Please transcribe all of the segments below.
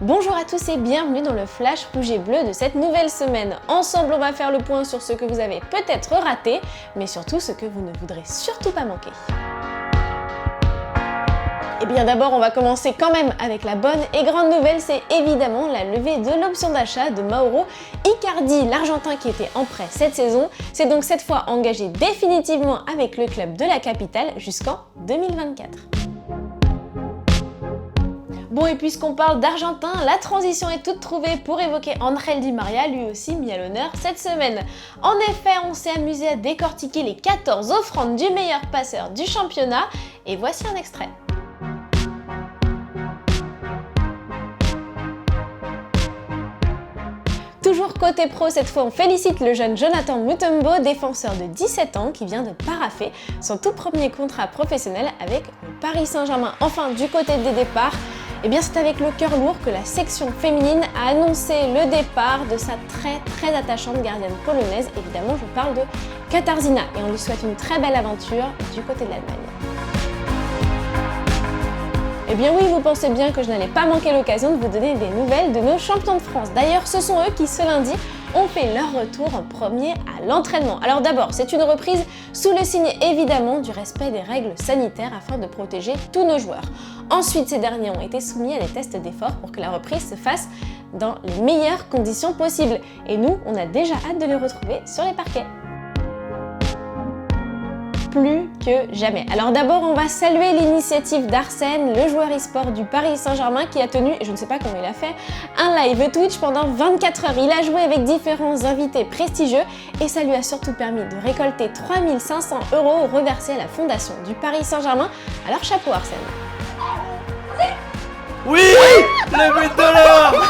Bonjour à tous et bienvenue dans le flash rouge et bleu de cette nouvelle semaine. Ensemble, on va faire le point sur ce que vous avez peut-être raté, mais surtout ce que vous ne voudrez surtout pas manquer. Et bien d'abord, on va commencer quand même avec la bonne et grande nouvelle, c'est évidemment la levée de l'option d'achat de Mauro Icardi, l'Argentin qui était en prêt cette saison. C'est donc cette fois engagé définitivement avec le club de la capitale jusqu'en 2024. Bon, et puisqu'on parle d'Argentin, la transition est toute trouvée pour évoquer Ángel Di María, lui aussi mis à l'honneur cette semaine. En effet, on s'est amusé à décortiquer les 14 offrandes du meilleur passeur du championnat, et voici un extrait. Toujours côté pro, cette fois on félicite le jeune Jonathan Mutombo, défenseur de 17 ans qui vient de paraffer son tout premier contrat professionnel avec le Paris Saint-Germain. Enfin, du côté des départs, eh bien c'est avec le cœur lourd que la section féminine a annoncé le départ de sa très attachante gardienne polonaise. Évidemment, je parle de Katarzyna et on lui souhaite une très belle aventure du côté de l'Allemagne. Eh bien oui, vous pensez bien que je n'allais pas manquer l'occasion de vous donner des nouvelles de nos champions de France. D'ailleurs, ce sont eux qui, ce lundi, ont fait leur retour en premier à l'entraînement. Alors d'abord, c'est une reprise sous le signe évidemment du respect des règles sanitaires afin de protéger tous nos joueurs. Ensuite, ces derniers ont été soumis à des tests d'effort pour que la reprise se fasse dans les meilleures conditions possibles. Et nous, on a déjà hâte de les retrouver sur les parquets. Plus que jamais. Alors d'abord, on va saluer l'initiative d'Arsène, le joueur e-sport du Paris Saint-Germain qui a tenu, et je ne sais pas comment il a fait, un live Twitch pendant 24 heures. Il a joué avec différents invités prestigieux et ça lui a surtout permis de récolter 3 500 € reversés à la fondation du Paris Saint-Germain. Alors chapeau Arsène. Oui, le but de l'or.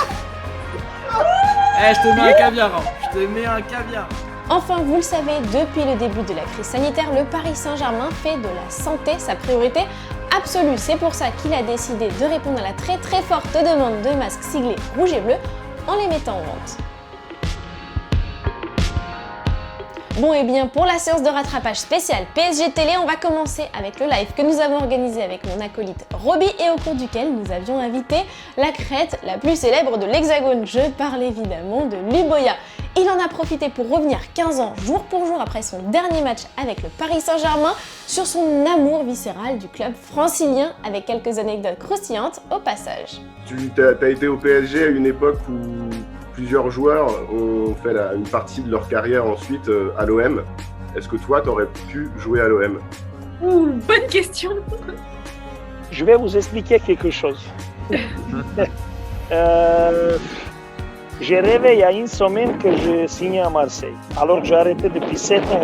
Je te mets un caviar, hein. Je te mets un caviar. Enfin, vous le savez, depuis le début de la crise sanitaire, le Paris Saint-Germain fait de la santé sa priorité absolue. C'est pour ça qu'il a décidé de répondre à la très forte demande de masques siglés rouge et bleu en les mettant en vente. Bon, et bien pour la séance de rattrapage spéciale PSG Télé, on va commencer avec le live que nous avons organisé avec mon acolyte Roby et au cours duquel nous avions invité la crête la plus célèbre de l'Hexagone. Je parle évidemment de Luboya. Il en a profité pour revenir 15 ans jour pour jour après son dernier match avec le Paris Saint-Germain sur son amour viscéral du club francilien avec quelques anecdotes croustillantes au passage. Tu as été au PSG à une époque où plusieurs joueurs ont fait une partie de leur carrière ensuite à l'OM. Est-ce que toi, tu aurais pu jouer à l'OM? Bonne question. Je vais vous expliquer quelque chose. J'ai rêvé il y a une semaine que je signais à Marseille. Alors que j'ai arrêté depuis 7 ans.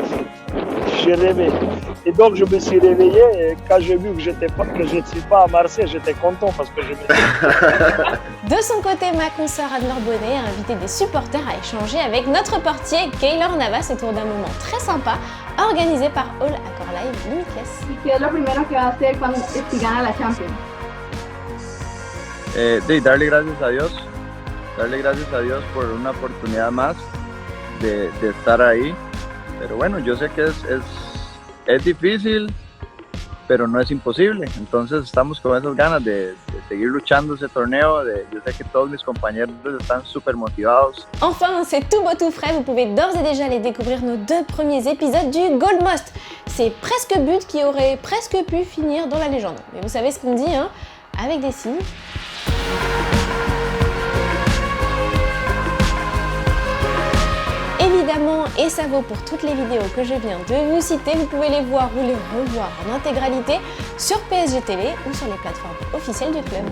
J'ai rêvé. Et donc je me suis réveillé et quand j'ai vu que je ne suis pas à Marseille, j'étais content parce que je me suis... De son côté, ma consoeur Anne-Laure Bonnet a invité des supporters à échanger avec notre portier Keylor Navas autour d'un moment très sympa organisé par All Accor Live Limitless. ¿Qué es lo primero que va a hacer cuando si gana la Champions? Darle gracias a Dios por una oportunidad más de estar ahí. Pero bueno, yo sé que es difícil, pero no es imposible. Entonces estamos con esas ganas de seguir luchando ese torneo. Yo sé que todos mis compañeros están súper motivados. Enfin, c'est tout beau tout frais. Vous pouvez d'ores et déjà aller découvrir nos 2 premiers épisodes du Goal Most. C'est presque but qui aurait presque pu finir dans la légende. Mais vous savez ce qu'on dit, hein? Avec des signes. Évidemment, et ça vaut pour toutes les vidéos que je viens de vous citer, vous pouvez les voir ou les revoir en intégralité sur PSG Télé ou sur les plateformes officielles du club.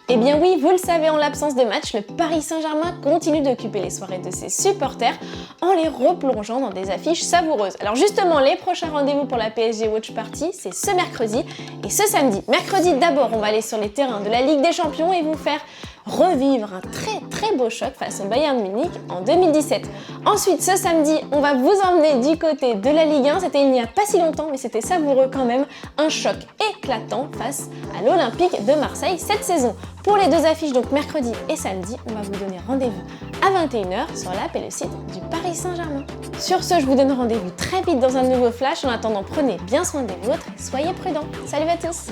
Eh bien oui, vous le savez, en l'absence de match, le Paris Saint-Germain continue d'occuper les soirées de ses supporters en les replongeant dans des affiches savoureuses. Alors justement, les prochains rendez-vous pour la PSG Watch Party, c'est ce mercredi et ce samedi. Mercredi, d'abord, on va aller sur les terrains de la Ligue des Champions et vous faire revivre un très beau choc face au Bayern Munich en 2017. Ensuite, ce samedi, on va vous emmener du côté de la Ligue 1. C'était il n'y a pas si longtemps, mais c'était savoureux quand même. Un choc éclatant face à l'Olympique de Marseille cette saison. Pour les 2 affiches, donc mercredi et samedi, on va vous donner rendez-vous à 21 h sur l'app et le site du Paris Saint-Germain. Sur ce, je vous donne rendez-vous très vite dans un nouveau flash. En attendant, prenez bien soin des vôtres et soyez prudents. Salut à tous!